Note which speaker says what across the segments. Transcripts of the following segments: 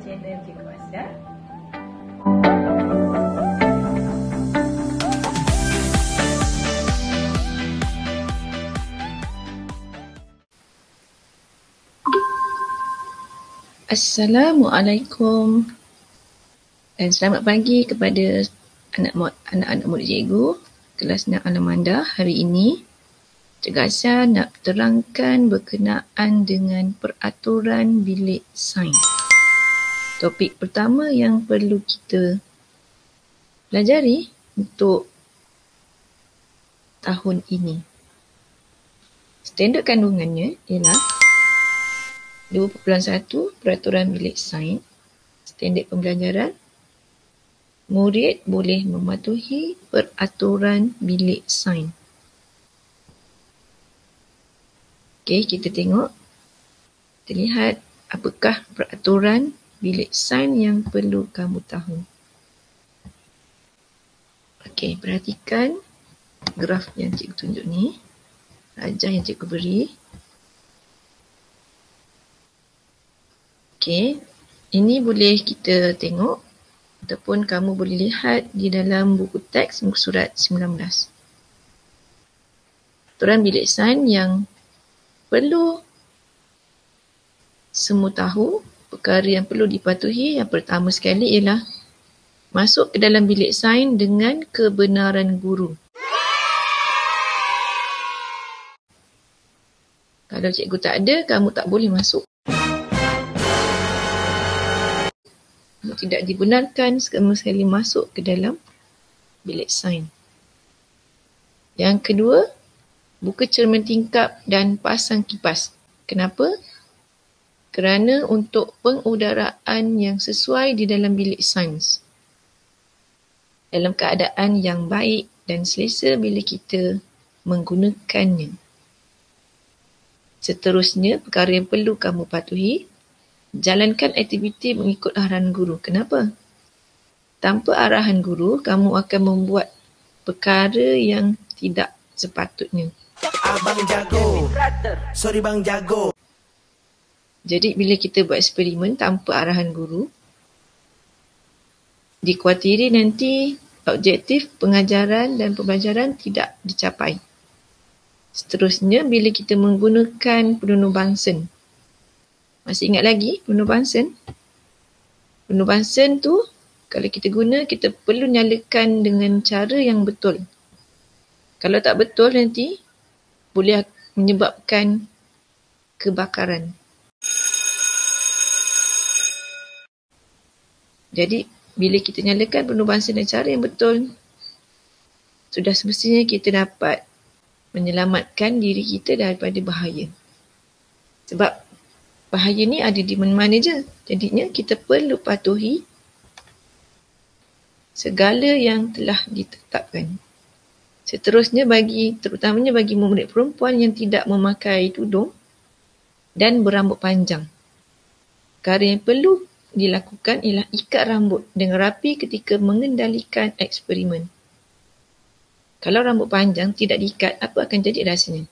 Speaker 1: channel Cikgu Asya. Assalamualaikum dan selamat pagi kepada anak-anak murid cikgu kelas 6 Alamanda. Hari ini Cikgu Asya nak terangkan berkenaan dengan peraturan bilik sains. Topik pertama yang perlu kita pelajari untuk tahun ini. Standard kandungannya ialah 2.1 Peraturan Bilik Sains. Standard pembelajaran, murid boleh mematuhi peraturan bilik sains. Okey, kita tengok. Kita lihat apakah peraturan bilik sains yang perlu kamu tahu. Okey, perhatikan graf yang cikgu tunjuk ni. Rajah yang cikgu beri. Okey, ini boleh kita tengok ataupun kamu boleh lihat di dalam buku teks muka surat 19. Peraturan bilik sains yang perlu semua tahu, perkara yang perlu dipatuhi yang pertama sekali ialah masuk ke dalam bilik sains dengan kebenaran guru. Kalau cikgu tak ada, kamu tak boleh masuk. Kamu tidak dibenarkan sama sekali masuk ke dalam bilik sains. Yang kedua, buka cermin tingkap dan pasang kipas. Kenapa? Kerana untuk pengudaraan yang sesuai di dalam bilik sains. Dalam keadaan yang baik dan selesa bila kita menggunakannya. Seterusnya, perkara yang perlu kamu patuhi, jalankan aktiviti mengikut arahan guru. Kenapa? Tanpa arahan guru, kamu akan membuat perkara yang tidak sepatutnya.
Speaker 2: Abang jago. Sorry bang jago.
Speaker 1: Jadi bila kita buat eksperimen tanpa arahan guru, dikhawatiri nanti objektif pengajaran dan pembelajaran tidak dicapai. Seterusnya, bila kita menggunakan penuh Bunsen. Masih ingat lagi penuh Bunsen? Penuh Bunsen tu, kalau kita guna, kita perlu nyalakan dengan cara yang betul. Kalau tak betul nanti, boleh menyebabkan kebakaran. Jadi, bila kita nyalakan penuh Bunsen dengan cara yang betul, sudah semestinya kita dapat menyelamatkan diri kita daripada bahaya. Sebab bahaya ni ada di mana-mana je. Jadinya kita perlu patuhi segala yang telah ditetapkan. Seterusnya terutamanya bagi murid perempuan yang tidak memakai tudung dan berambut panjang. Perkara yang perlu dilakukan ialah ikat rambut dengan rapi ketika mengendalikan eksperimen. Kalau rambut panjang tidak diikat, apa akan jadi rasanya?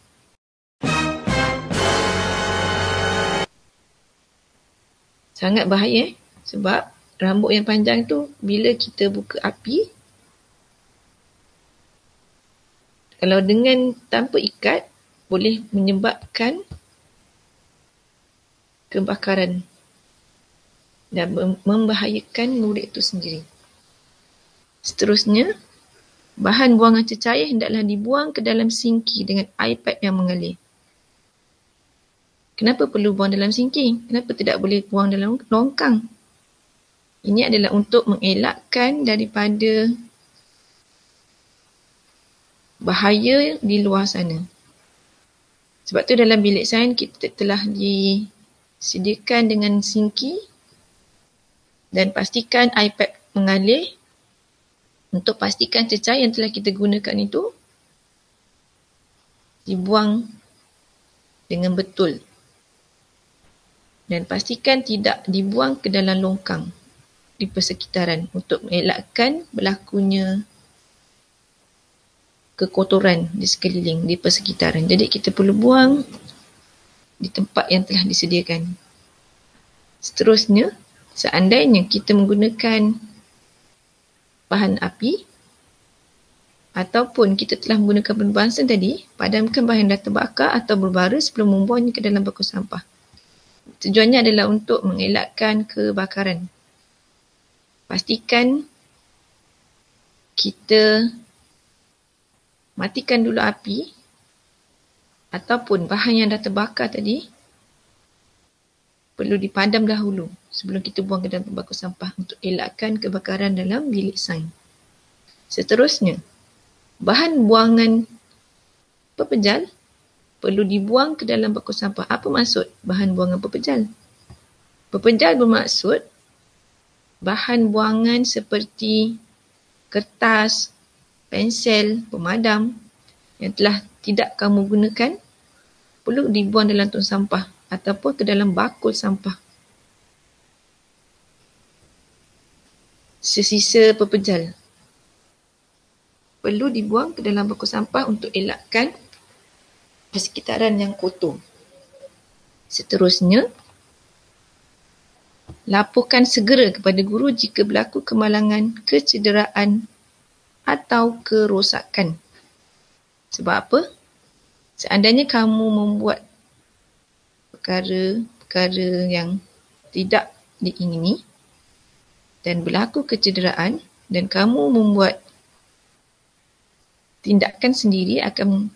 Speaker 1: Sangat bahaya sebab rambut yang panjang tu bila kita buka api, kalau dengan tanpa ikat boleh menyebabkan kebakaran dan membahayakan murid itu sendiri. Seterusnya, bahan buangan cecair hendaklah dibuang ke dalam sinki dengan air paip yang mengalir. Kenapa perlu buang dalam sinki? Kenapa tidak boleh buang dalam longkang? Ini adalah untuk mengelakkan daripada bahaya di luar sana. Sebab tu dalam bilik sains kita telah disediakan dengan sinki dan pastikan air paip mengalir untuk pastikan cecair yang telah kita gunakan itu dibuang dengan betul. Dan pastikan tidak dibuang ke dalam longkang di persekitaran untuk mengelakkan berlakunya kekotoran di sekeliling, di persekitaran. Jadi kita perlu buang di tempat yang telah disediakan. Seterusnya, Seandainya kita menggunakan bahan api ataupun kita telah menggunakan penubasan tadi, padamkan bahan yang dah terbakar atau berbara sebelum membuangnya ke dalam bako sampah. Tujuannya adalah untuk mengelakkan kebakaran. Pastikan kita matikan dulu api ataupun bahan yang dah terbakar tadi perlu dipadam dahulu sebelum kita buang ke dalam bako sampah untuk elakkan kebakaran dalam bilik sains. Seterusnya, bahan buangan pepejal perlu dibuang ke dalam bako sampah. Apa maksud bahan buangan pepejal? Pepejal bermaksud bahan buangan seperti kertas, pensel, pemadam yang telah tidak kamu gunakan perlu dibuang dalam tong sampah ataupun ke dalam bakul sampah. Sesisa pepejal perlu dibuang ke dalam bakul sampah untuk elakkan persekitaran yang kotor. Seterusnya, laporkan segera kepada guru jika berlaku kemalangan, kecederaan atau kerosakan. Sebab apa? Seandainya kamu membuat perkara-perkara yang tidak diingini dan berlaku kecederaan dan kamu membuat tindakan sendiri akan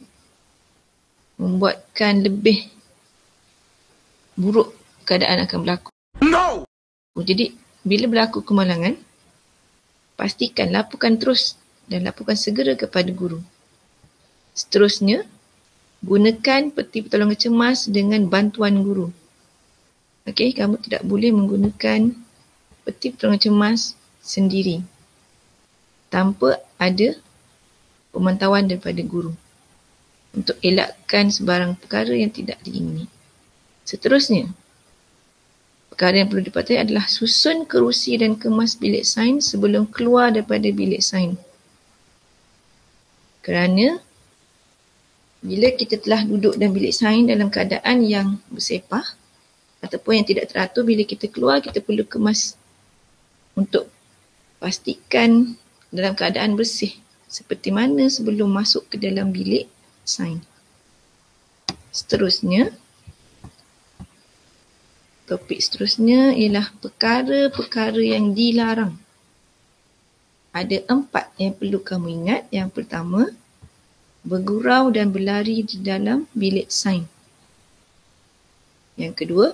Speaker 1: membuatkan lebih buruk keadaan akan berlaku.
Speaker 2: No!
Speaker 1: Jadi, bila berlaku kemalangan, pastikan laporkan terus dan laporkan segera kepada guru. Seterusnya, gunakan peti pertolongan cemas dengan bantuan guru. Okey, kamu tidak boleh menggunakan peti pertolongan cemas sendiri tanpa ada pemantauan daripada guru untuk elakkan sebarang perkara yang tidak diingini. Seterusnya, perkara yang perlu dipatuhi adalah susun kerusi dan kemas bilik sains sebelum keluar daripada bilik sains. Kerana bila kita telah duduk dalam bilik sains dalam keadaan yang bersepah ataupun yang tidak teratur, bila kita keluar kita perlu kemas untuk pastikan dalam keadaan bersih seperti mana sebelum masuk ke dalam bilik sains. Seterusnya, topik seterusnya ialah perkara-perkara yang dilarang. Ada 4 yang perlu kamu ingat. Yang pertama, bergurau dan berlari di dalam bilik sains. Yang kedua,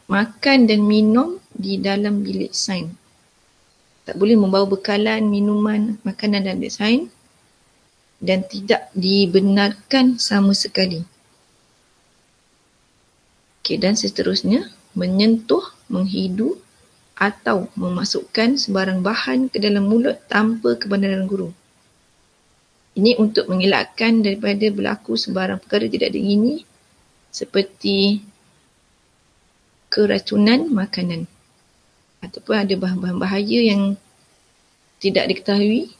Speaker 1: makan dan minum di dalam bilik sains. Tak boleh membawa bekalan, minuman, makanan dalam bilik sains dan tidak dibenarkan sama sekali. Okey, dan seterusnya, menyentuh, menghidu atau memasukkan sebarang bahan ke dalam mulut tanpa kebenaran guru. Ini untuk mengelakkan daripada berlaku sebarang perkara tidak diingini seperti keracunan makanan ataupun ada bahan-bahan bahaya yang tidak diketahui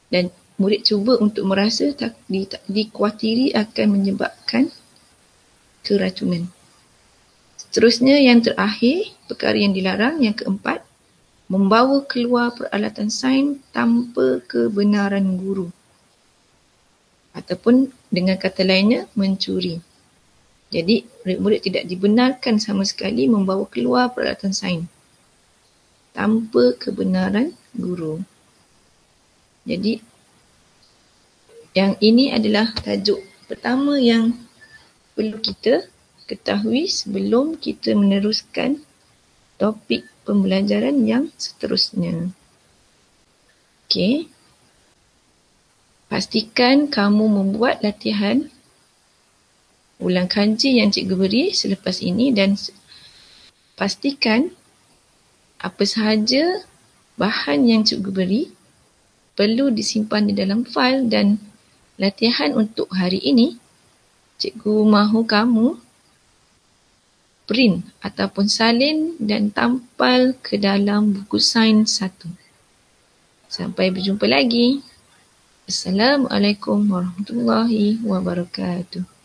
Speaker 1: dan murid cuba untuk merasa dikuatiri akan menyebabkan keracunan. Seterusnya, yang terakhir, perkara yang dilarang, yang keempat, membawa keluar peralatan sains tanpa kebenaran guru. Ataupun dengan kata lainnya, mencuri. Jadi, murid-murid tidak dibenarkan sama sekali membawa keluar peralatan sains tanpa kebenaran guru. Jadi, yang ini adalah tajuk pertama yang perlu kita ketahui sebelum kita meneruskan topik pembelajaran yang seterusnya. Okey. Pastikan kamu membuat latihan ulang kanji yang cikgu beri selepas ini dan pastikan apa sahaja bahan yang cikgu beri perlu disimpan di dalam fail dan latihan untuk hari ini cikgu mahu kamu print ataupun salin dan tampal ke dalam buku sains 1. Sampai berjumpa lagi. Assalamualaikum warahmatullahi wabarakatuh.